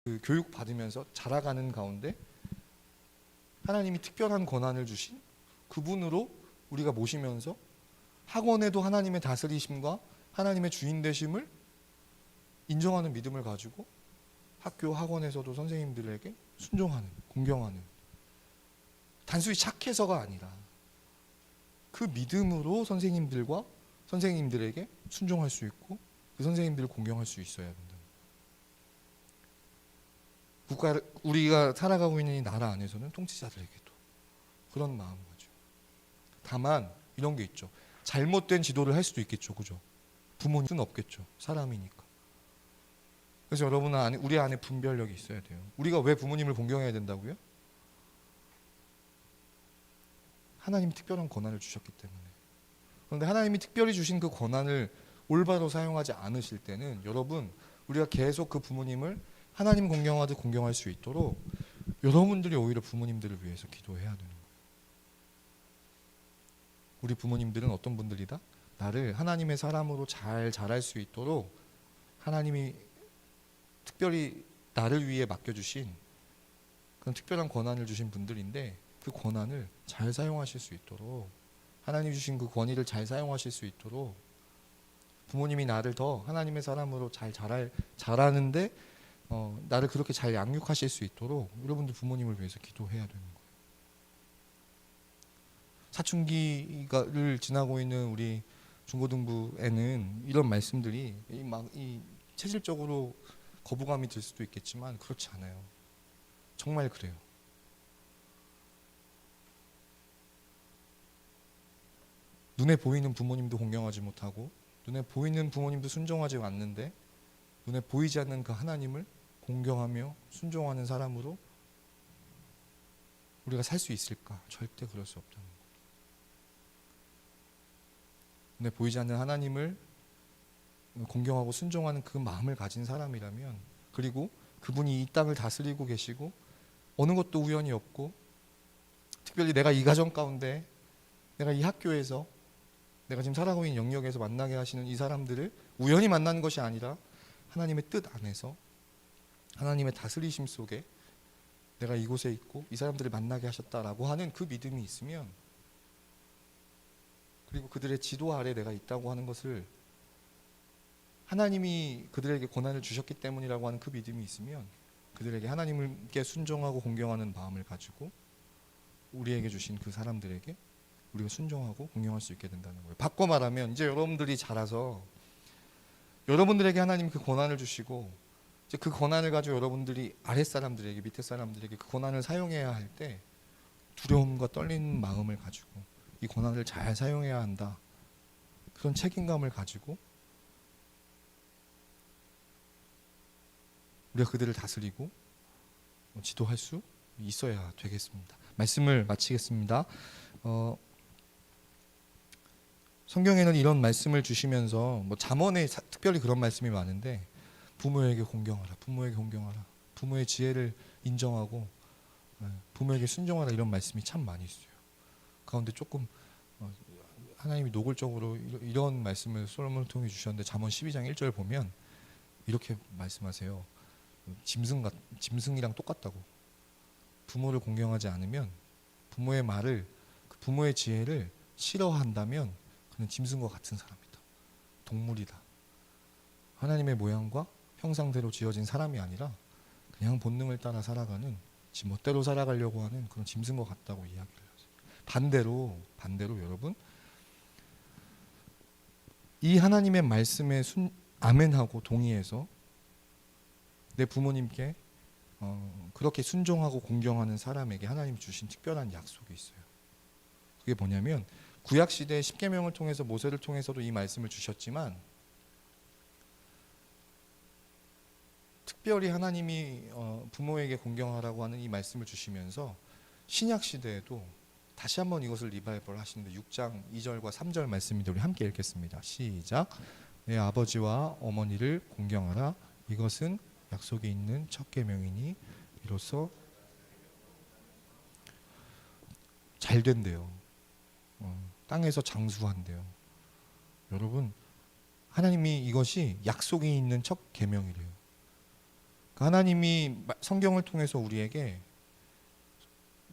그 교육 받으면서 자라가는 가운데 하나님이 특별한 권한을 주신 그분으로 우리가 모시면서 학원에도 하나님의 다스리심과 하나님의 주인 되심을 인정하는 믿음을 가지고 학교 학원에서도 선생님들에게 순종하는, 공경하는, 단순히 착해서가 아니라 그 믿음으로 선생님들에게 순종할 수 있고 그 선생님들을 공경할 수 있어야 된다. 우리가 살아가고 있는 이 나라 안에서는 통치자들에게도 그런 마음을 가지고. 다만 이런 게 있죠. 잘못된 지도를 할 수도 있겠죠, 그죠? 부모님은 없겠죠, 사람이니까. 그래서 여러분 안에, 우리 안에 분별력이 있어야 돼요. 우리가 왜 부모님을 공경해야 된다고요? 하나님이 특별한 권한을 주셨기 때문에. 그런데 하나님이 특별히 주신 그 권한을 올바로 사용하지 않으실 때는 여러분, 우리가 계속 그 부모님을 하나님 공경하듯 공경할 수 있도록 여러분들이 오히려 부모님들을 위해서 기도해야 되는 거예요. 우리 부모님들은 어떤 분들이다? 나를 하나님의 사람으로 잘 자랄 수 있도록 하나님이 특별히 나를 위해 맡겨주신 그런 특별한 권한을 주신 분들인데 그 권한을 잘 사용하실 수 있도록, 하나님이 주신 그 권위를 잘 사용하실 수 있도록 부모님이 나를 더 하나님의 사람으로 잘 자라는데 나를 그렇게 잘 양육하실 수 있도록 여러분들 부모님을 위해서 기도해야 되는 거예요. 사춘기를 지나고 있는 우리 중고등부에는 이런 말씀들이 이 체질적으로 거부감이 들 수도 있겠지만 그렇지 않아요. 정말 그래요. 눈에 보이는 부모님도 공경하지 못하고 눈에 보이는 부모님도 순종하지 않는데 눈에 보이지 않는 그 하나님을 공경하며 순종하는 사람으로 우리가 살 수 있을까? 절대 그럴 수 없다는 거예요. 눈에 보이지 않는 하나님을 공경하고 순종하는 그 마음을 가진 사람이라면, 그리고 그분이 이 땅을 다스리고 계시고 어느 것도 우연이 없고 특별히 내가 이 가정 가운데, 내가 이 학교에서, 내가 지금 살아가고 있는 영역에서 만나게 하시는 이 사람들을 우연히 만나는 것이 아니라 하나님의 뜻 안에서 하나님의 다스리심 속에 내가 이곳에 있고 이 사람들을 만나게 하셨다라고 하는 그 믿음이 있으면, 그리고 그들의 지도 아래 내가 있다고 하는 것을 하나님이 그들에게 권한을 주셨기 때문이라고 하는 그 믿음이 있으면 그들에게 하나님께 순종하고 공경하는 마음을 가지고 우리에게 주신 그 사람들에게 우리가 순종하고 공경할 수 있게 된다는 거예요. 바꿔 말하면 이제 여러분들이 자라서 여러분들에게 하나님이 그 권한을 주시고 이제 그 권한을 가지고 여러분들이 아랫사람들에게, 밑에 사람들에게 그 권한을 사용해야 할 때 두려움과 떨리는 마음을 가지고 이 권한을 잘 사용해야 한다, 그런 책임감을 가지고 우리가 그들을 다스리고 지도할 수 있어야 되겠습니다. 말씀을 마치겠습니다. 성경에는 이런 말씀을 주시면서 잠언에 특별히 그런 말씀이 많은데 부모에게 공경하라, 부모에게 공경하라, 부모의 지혜를 인정하고 부모에게 순종하라, 이런 말씀이 참 많이 있어요. 가운데 조금 하나님이 노골적으로 이런 말씀을 솔로몬을 통해 주셨는데 잠언 12장 1절 보면 이렇게 말씀하세요. 짐승이랑 똑같다고. 부모를 공경하지 않으면, 부모의 말을, 부모의 지혜를 싫어한다면 그는 짐승과 같은 사람이다. 동물이다. 하나님의 모양과 형상대로 지어진 사람이 아니라 그냥 본능을 따라 살아가는, 지 멋대로 살아가려고 하는 그런 짐승과 같다고 이야기를 하세요. 반대로 여러분, 이 하나님의 말씀에 아멘하고 동의해서 내 부모님께 그렇게 순종하고 공경하는 사람에게 하나님이 주신 특별한 약속이 있어요. 그게 뭐냐면 구약시대의 십계명을 통해서, 모세를 통해서도 이 말씀을 주셨지만 특별히 하나님이 부모에게 공경하라고 하는 이 말씀을 주시면서 신약시대에도 다시 한번 이것을 리바이벌 하시는데 6장 2절과 3절 말씀인데 우리 함께 읽겠습니다. 시작. 내 아버지와 어머니를 공경하라. 이것은 약속이 있는 첫 계명이니 이로써 잘 된대요. 땅에서 장수한대요. 여러분, 하나님이 이것이 약속이 있는 첫 계명이래요. 하나님이 성경을 통해서 우리에게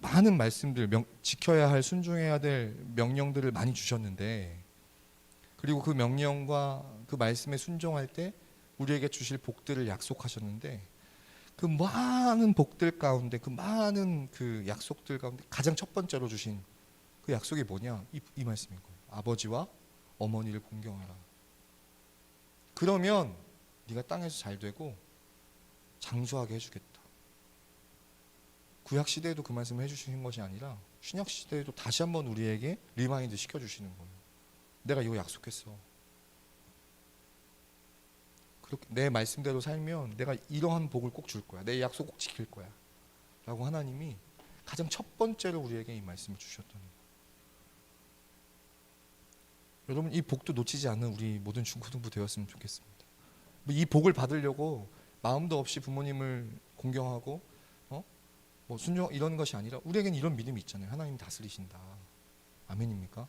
많은 말씀들, 지켜야 할, 순종해야 될 명령들을 많이 주셨는데, 그리고 그 명령과 그 말씀에 순종할 때 우리에게 주실 복들을 약속하셨는데, 그 많은 복들 가운데, 그 많은 그 약속들 가운데 가장 첫 번째로 주신 그 약속이 뭐냐? 이 말씀인 거예요. 아버지와 어머니를 공경하라. 그러면 네가 땅에서 잘 되고 장수하게 해주겠다. 구약 시대에도 그 말씀을 해주시는 것이 아니라 신약 시대에도 다시 한번 우리에게 리마인드 시켜주시는 거예요. 내가 이거 약속했어. 그렇게 내 말씀대로 살면 내가 이러한 복을 꼭 줄 거야. 내 약속 꼭 지킬 거야. 라고 하나님이 가장 첫 번째로 우리에게 이 말씀을 주셨던 거예요. 여러분, 이 복도 놓치지 않는 우리 모든 중고등부 되었으면 좋겠습니다. 이 복을 받으려고 마음도 없이 부모님을 공경하고 뭐 순종 이런 것이 아니라 우리에겐 이런 믿음이 있잖아요. 하나님이 다스리신다. 아멘입니까?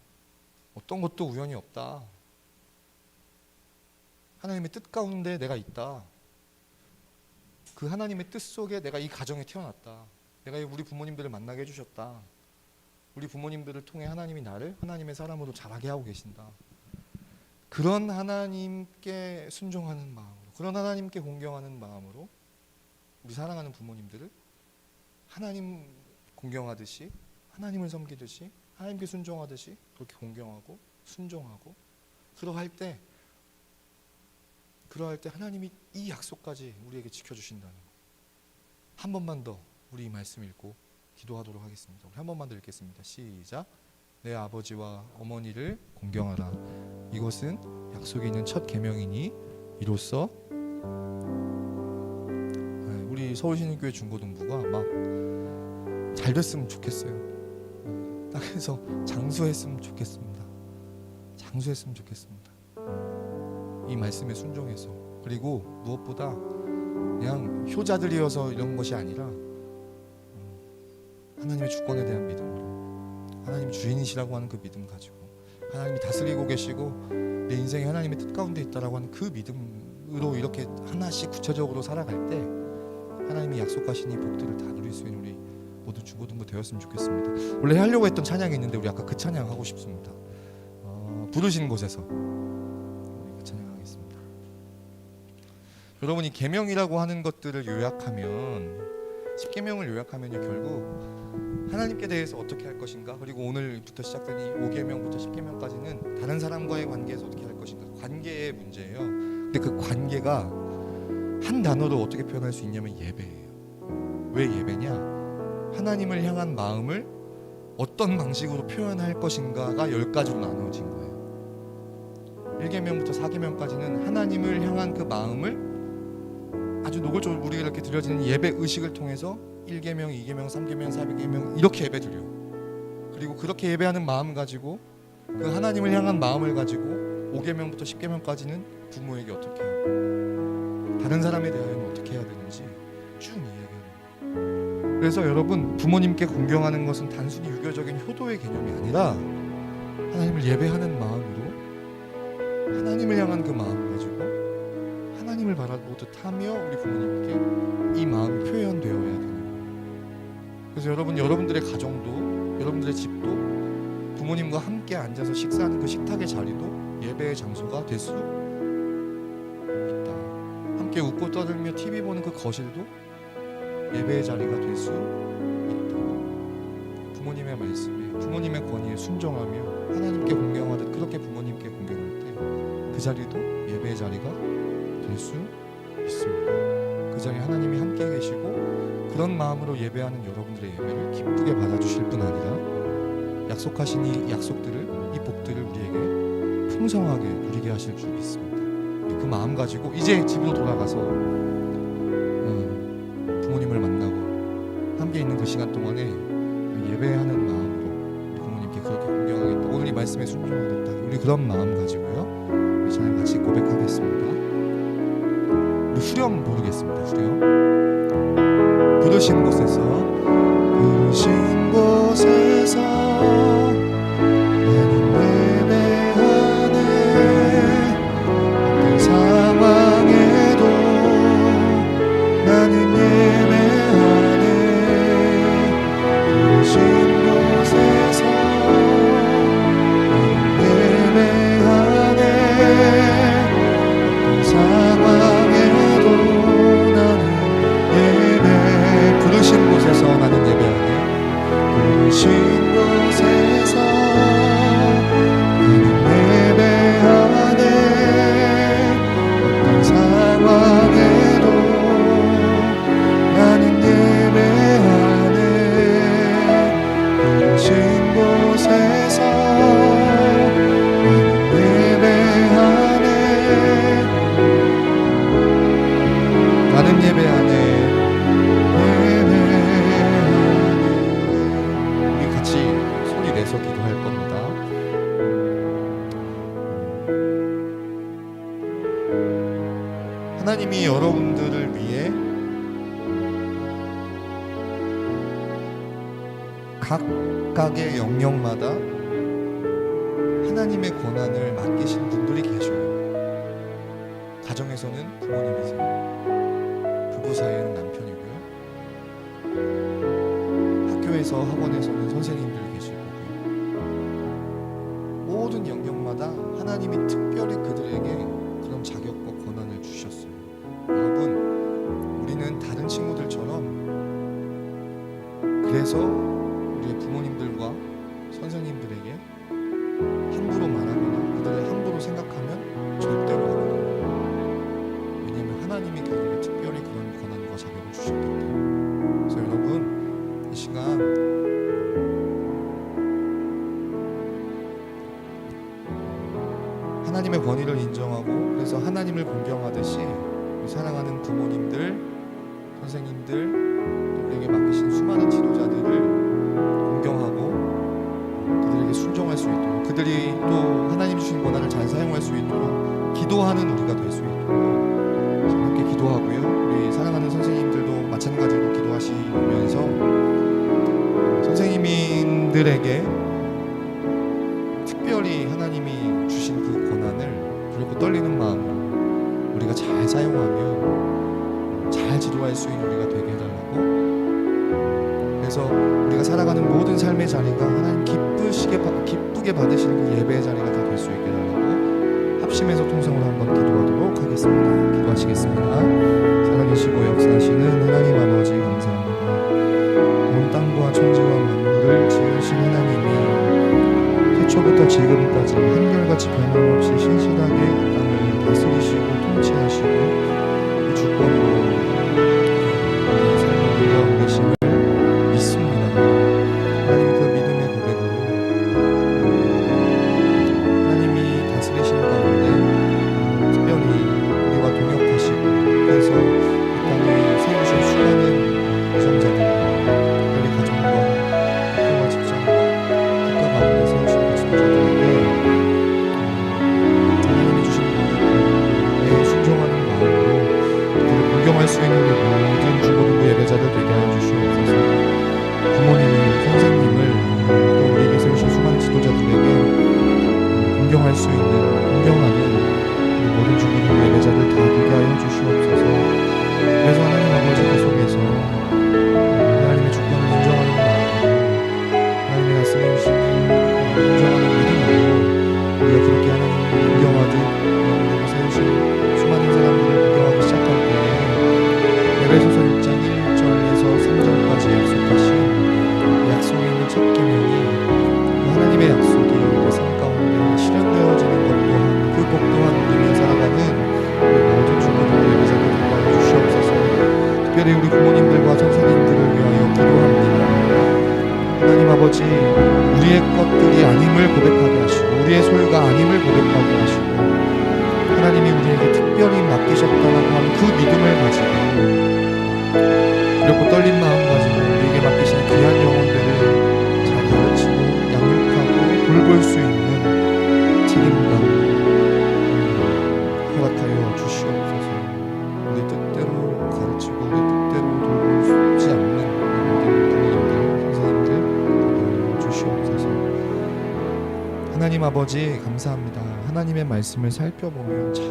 어떤 것도 우연히 없다. 하나님의 뜻 가운데 내가 있다. 그 하나님의 뜻 속에 내가 이 가정에 태어났다. 내가 우리 부모님들을 만나게 해주셨다. 우리 부모님들을 통해 하나님이 나를 하나님의 사람으로 자라게 하고 계신다. 그런 하나님께 순종하는 마음으로, 그런 하나님께 공경하는 마음으로 우리 사랑하는 부모님들을 하나님 공경하듯이, 하나님을 섬기듯이, 하나님께 순종하듯이 그렇게 공경하고 순종하고, 그러할 때 하나님이 이 약속까지 우리에게 지켜주신다는 거예요. 한 번만 더 우리 이 말씀 읽고 기도하도록 하겠습니다. 우리 한 번만 더 읽겠습니다. 시작. 내 아버지와 어머니를 공경하라. 이것은 약속이 있는 첫 계명이니 이로써 우리 서울신일교회 중고등부가 막 잘 됐으면 좋겠어요. 땅에서 장수했으면 좋겠습니다. 장수했으면 좋겠습니다. 이 말씀에 순종해서, 그리고 무엇보다 그냥 효자들이어서 이런 것이 아니라 하나님의 주권에 대한 믿음으로, 하나님 주인이시라고 하는 그 믿음 가지고, 하나님이 다스리고 계시고 내 인생이 하나님의 뜻 가운데 있다라고 하는 그 믿음으로 이렇게 하나씩 구체적으로 살아갈 때 하나님이 약속하신 이 복들을 다 누릴 수 있는 우리 모두 중고등부 되었으면 좋겠습니다. 원래 하려고 했던 찬양이 있는데 우리 아까 그 찬양 하고 싶습니다. 부르시는 곳에서 우리 그 찬양하겠습니다. 여러분이 계명이라고 하는 것들을 요약하면, 10계명을 요약하면요, 결국 하나님께 대해서 어떻게 할 것인가, 그리고 오늘부터 시작된 이 5계명부터 10계명까지는 다른 사람과의 관계에서 어떻게 할 것인가, 관계의 문제예요. 근데 그 관계가 한 단어로 어떻게 표현할 수 있냐면 예배예요. 왜 예배냐? 하나님을 향한 마음을 어떤 방식으로 표현할 것인가가 10가지로 나누어진 거예요. 1계명부터 4계명까지는 하나님을 향한 그 마음을 아주 노골적으로 우리가 이렇게 드려지는 예배 의식을 통해서 1계명, 2계명, 3계명, 4계명 이렇게 예배 드려. 그리고 그렇게 예배하는 마음 가지고, 그 하나님을 향한 마음을 가지고 5계명부터 10계명까지는 부모에게 어떻게 하고 다른 사람에 대하여는 어떻게 해야 되는지 쭉 이야기합니다. 그래서 여러분, 부모님께 공경하는 것은 단순히 유교적인 효도의 개념이 아니라 하나님을 예배하는 마음으로, 하나님을 향한 그 마음을 가지고 하나님을 바라보듯 하며 우리 부모님께 이 마음이 표현되어야 되는 거예요. 그래서 여러분들의 가정도, 여러분들의 집도 부모님과 함께 앉아서 식사하는 그 식탁의 자리도 예배의 장소가 될 수 있다. 함께 웃고 떠들며 TV 보는 그 거실도 예배의 자리가 될 수 있다. 부모님의 말씀에, 부모님의 권위에 순종하며 하나님께 공경하듯 그렇게 부모님께 공경할 때 그 자리도 예배의 자리가 될 수 있습니다. 그 자리에 하나님이 함께 계시고, 그런 마음으로 예배하는 여러분들의 예배를 기쁘게 받아주실 뿐 아니라 약속하신 이 약속들을, 이 복들을 우리에게 풍성하게 누리게 하실 줄 믿습니다. 그 마음 가지고 이제 집으로 돌아가서 부모님을 만나고 함께 있는 그 시간 동안에 예배하는 마음으로 우리 부모님께 그렇게 공경하겠다, 오늘 이 말씀에 순종하겠다, 우리 그런 마음 가지고요, 우리 잘 같이 고백하겠습니다. 우리 후렴 부르겠습니다. 후렴. 부르신 곳에서 나는 예배하네. 어떤 상황에도 나는 각각의 영역마다 하나님의 권한을 맡기신 분들이 계셔요. 가정에서는 부모님이세요. 부부 사이에는 남편이고요. 학교에서 학원에서는 선생님들이 계실 거고요. 모든 영역마다 하나님이 특별히 그들에게 그런 자격과 권한을 주셨어요. 여러분, 우리는 다른 친구들처럼 그래서 우리의 부모님들과 선생님들에게 함부로 말하거나 그들을 함부로 생각하면 절대로 안 돼요. 왜냐하면 하나님이 그들에게 특별히 그런 권한과 자격을 주셨기 때문에. 그래서 여러분, 이 시간 하나님의 권위를 인정하고 그래서 하나님을 공경하듯이 우리 사랑하는 부모님들, 선생님들, 우리에게 맡기신 수많은 지도자들을 공경하고 그들에게 순종할 수 있도록, 그들이 또 하나님 주신 권한을 잘 사용할 수 있도록 기도하는 우리가 될 수 있도록 함께 기도하고요. 우리 사랑하는 선생님들도 마찬가지로 기도하시면서 선생님들에게 특별히 하나님이 주신 그 권한을 두렵고 떨리는 마음으로 우리가 잘 사용하며 잘 지도할 수 있는 우리가 되게 해달라고, 그래서 우리가 살아가는 모든 삶의 자리가 하나님 기쁘게 받으시는 그 예배의 자리가 다 될 수 있게 해달라고 합심해서 통성으로 한번 기도하도록 하겠습니다. 기도하시겠습니다. 살아계시고 역사하시는 하나님 아버지 감사합니다. 온 땅과 천지와 만물을 지으신 하나님이 태초부터 지금까지 한결같이 변함없이 신실하게 땅을 다스리시고 통치하시고 그 주권으로 우리 삶을 이루어가고 계심을 믿습니다. 하나님, 그 믿음의 고백으로 하나님이 다스리신 가운데 특별히 우리와 동역하시고 그래서 이 땅에 세우신 수많은 유성자들, 특별히 가정과 학교와 직장과 국가 가운데 세우신 그 지도자들에게 하나님이 주신 권위에 순종하는 마음으로 그들을 공경할 수 있는 모든 중고등부 예배자들 되게 하여 주시옵소서. 부모님을, 선생님을, 또 우리에게 세우신 수많은 지도자들에게 공경할 수 있는, 공경하는 우리 모든 중고등부 예배자들 다 되게 하여 주시옵소서. 그래서 하나님 아버지 계속해서 하나님의 주권을 인정하는 마음으로, 하나님의 말씀해 주시는 인정하는 믿음으로 우리가 그렇게 하나님을 공경하듯 우리에게 세우신 수많은 사람들을 공경하기 시작할 때에 에베소서 6장 1절에서 3절까지 약속하신 약속에 있는 첫 계명이 하나님의 약속이 우리 삶 가운데 실현되어지는 것 또한, 그 복 또한 누리며 살아가는 우리 모든 주부들 예배자들 도와주시옵소서. 특별히 우리 부모님들과 선생님들을 위하여 기도합니다. 하나님 아버지, 우리의 것들이 아님을 고백하게 하시고 우리의 소유가 아님을 고백하게 하시고 하나님이 우리에게 특별히 맡기셨다라고 하는 그 믿음을 가지고 두렵고 떨린 마음 가지고 우리에게 맡기신 귀한 영혼들을 잘 가르치고 양육하고 돌볼 수 있는 책임감 허락하여 주시옵소서. 우리 뜻대로 가르치고 우리 뜻대로 돌보지 않는 모든 부모님들, 선생님들 되게 주시옵소서. 하나님 아버지 감사합니다. 하나님의 말씀을 살펴보면 참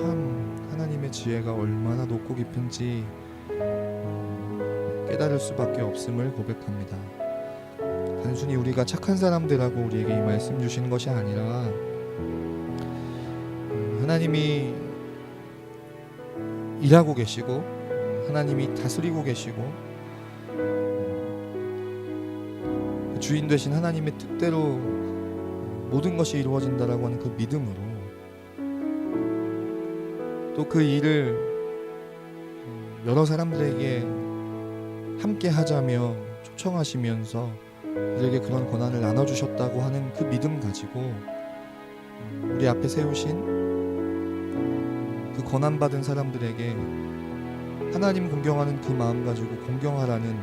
하나님의 지혜가 얼마나 높고 깊은지 깨달을 수밖에 없음을 고백합니다. 단순히 우리가 착한 사람들하고 우리에게 이 말씀 주시는 것이 아니라 하나님이 일하고 계시고 하나님이 다스리고 계시고 주인 되신 하나님의 뜻대로 모든 것이 이루어진다라고 하는 그 믿음으로 또 그 일을 여러 사람들에게 함께 하자며 초청하시면서 그들에게 그런 권한을 나눠주셨다고 하는 그 믿음 가지고 우리 앞에 세우신 그 권한받은 사람들에게 하나님 공경하는 그 마음 가지고 공경하라는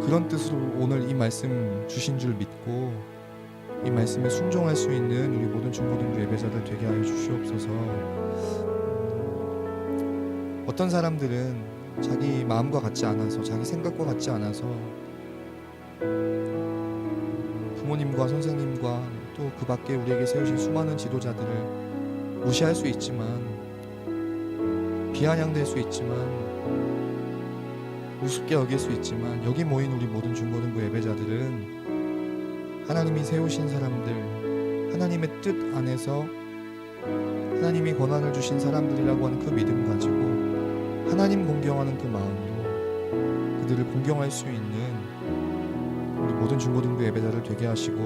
그런 뜻으로 오늘 이 말씀 주신 줄 믿고 이 말씀에 순종할 수 있는 우리 모든 중고등부 예배자들 되게 하여 주시옵소서. 어떤 사람들은 자기 마음과 같지 않아서, 자기 생각과 같지 않아서 부모님과 선생님과 또 그 밖에 우리에게 세우신 수많은 지도자들을 무시할 수 있지만, 비아냥될 수 있지만, 우습게 여길 수 있지만, 여기 모인 우리 모든 중고등부 예배자들은 하나님이 세우신 사람들, 하나님의 뜻 안에서 하나님이 권한을 주신 사람들이라고 하는 그 믿음 가지고 하나님 공경하는 그 마음으로 그들을 공경할 수 있는 우리 모든 중고등부 예배자를 되게 하시고,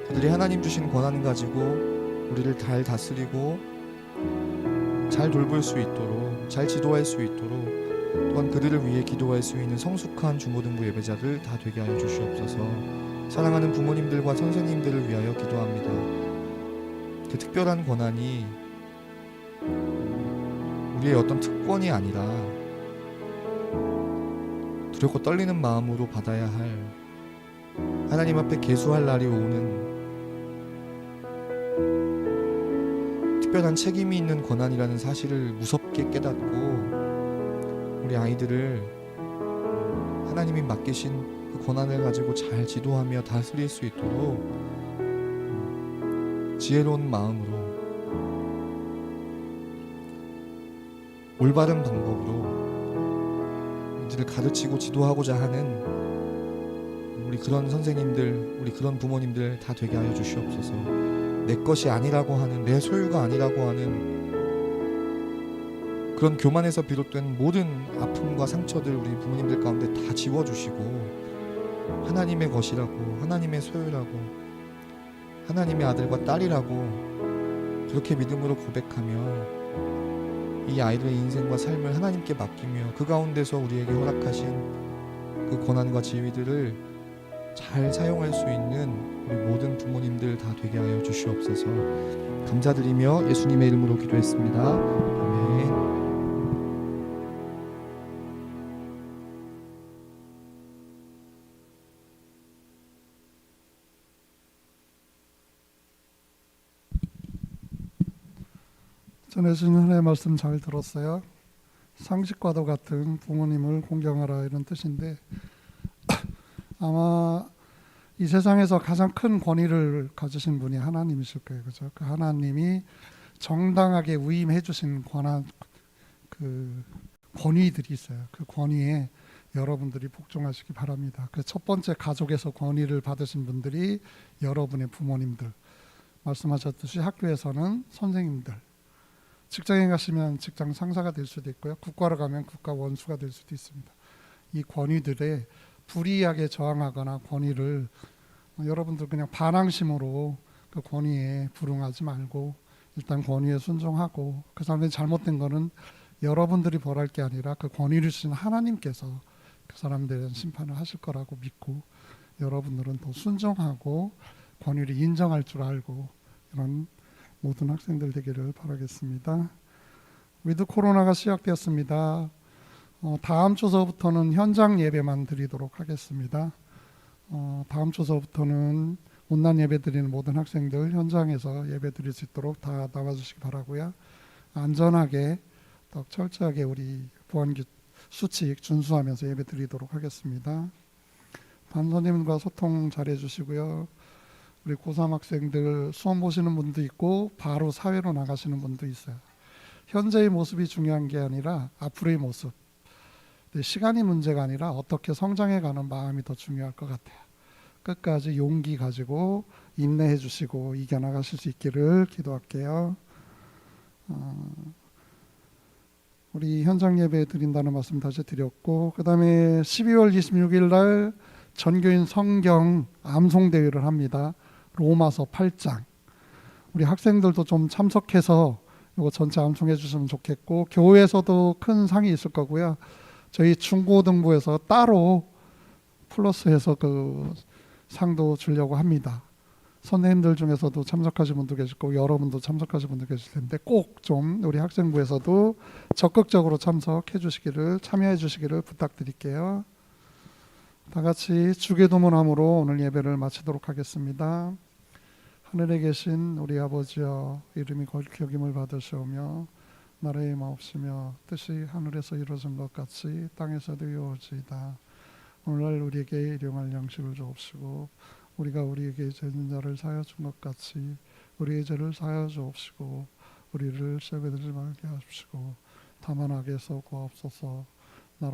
그들이 하나님 주신 권한 가지고 우리를 잘 다스리고 잘 돌볼 수 있도록, 잘 지도할 수 있도록, 또한 그들을 위해 기도할 수 있는 성숙한 중고등부 예배자들 다 되게 하여 주시옵소서. 사랑하는 부모님들과 선생님들을 위하여 기도합니다. 그 특별한 권한이 우리의 어떤 특권이 아니라 두렵고 떨리는 마음으로 받아야 할, 하나님 앞에 계수할 날이 오는 특별한 책임이 있는 권한이라는 사실을 무섭게 깨닫고, 우리 아이들을 하나님이 맡기신 그 권한을 가지고 잘 지도하며 다스릴 수 있도록 지혜로운 마음으로, 올바른 방법으로 이들을 가르치고 지도하고자 하는 우리 그런 선생님들, 우리 그런 부모님들 다 되게 하여 주시옵소서. 내 것이 아니라고 하는, 내 소유가 아니라고 하는 그런 교만에서 비롯된 모든 아픔과 상처들 우리 부모님들 가운데 다 지워주시고, 하나님의 것이라고, 하나님의 소유라고, 하나님의 아들과 딸이라고 그렇게 믿음으로 고백하며 이 아이들의 인생과 삶을 하나님께 맡기며 그 가운데서 우리에게 허락하신 그 권한과 지위들을 잘 사용할 수 있는 우리 모든 부모님들 다 되게 하여 주시옵소서. 감사드리며 예수님의 이름으로 기도했습니다. 아멘. 전해주신 하나님의 말씀 잘 들었어요. 상식과도 같은 부모님을 공경하라 이런 뜻인데, 아마 이 세상에서 가장 큰 권위를 가지신 분이 하나님이실 거예요. 그죠? 그 하나님이 정당하게 위임해 주신 권한, 그 권위들이 있어요. 그 권위에 여러분들이 복종하시기 바랍니다. 그 첫 번째, 가족에서 권위를 받으신 분들이 여러분의 부모님들, 말씀하셨듯이 학교에서는 선생님들, 직장에 가시면 직장 상사가 될 수도 있고요, 국가로 가면 국가 원수가 될 수도 있습니다. 이 권위들에 불이하게 저항하거나 권위를, 여러분들 그냥 반항심으로 그 권위에 불응하지 말고 일단 권위에 순종하고, 그 사람들이 잘못된 거는 여러분들이 벌할 게 아니라 그 권위를 주신 하나님께서 그 사람들은 심판을 하실 거라고 믿고, 여러분들은 더 순종하고 권위를 인정할 줄 알고, 이런 모든 학생들 되기를 바라겠습니다. 위드 코로나가 시작되었습니다. 다음 주서부터는 현장 예배만 드리도록 하겠습니다. 다음 주서부터는 온라인 예배 드리는 모든 학생들 현장에서 예배 드릴 수 있도록 다 나와주시기 바라고요. 안전하게 더 철저하게 우리 보안 수칙 준수하면서 예배 드리도록 하겠습니다. 반선생님과 소통 잘 해주시고요. 우리 고3 학생들 수험 보시는 분도 있고 바로 사회로 나가시는 분도 있어요. 현재의 모습이 중요한 게 아니라 앞으로의 모습, 시간이 문제가 아니라 어떻게 성장해가는 마음이 더 중요할 것 같아요. 끝까지 용기 가지고 인내해 주시고 이겨나가실 수 있기를 기도할게요. 우리 현장 예배 드린다는 말씀 다시 드렸고, 그 다음에 12월 26일 날 전교인 성경 암송대회를 합니다. 로마서 8장. 우리 학생들도 좀 참석해서 이거 전체 암송해 주시면 좋겠고, 교회에서도 큰 상이 있을 거고요. 저희 중고등부에서 따로 플러스해서 그 상도 주려고 합니다. 선생님들 중에서도 참석하신 분도 계실 거고 여러분도 참석하신 분도 계실 텐데, 꼭 좀 우리 학생부에서도 적극적으로 참석해 주시기를, 참여해 주시기를 부탁드릴게요. 다 같이 주기도문함으로 오늘 예배를 마치도록 하겠습니다. 하늘에 계신 우리 아버지여, 이름이 거룩히 여김을 받으시오며 나라의 마옵시며 뜻이 하늘에서 이루어진 것 같이 땅에서도 이루어지이다. 오늘날 우리에게 일용할 양식을 주옵시고 우리가 우리에게 죄 있는 자를 사하여 준 것 같이 우리의 죄를 사하여 주옵시고 우리를 시험에 들지 말게 하십시고 다만 악에서 구하옵소서.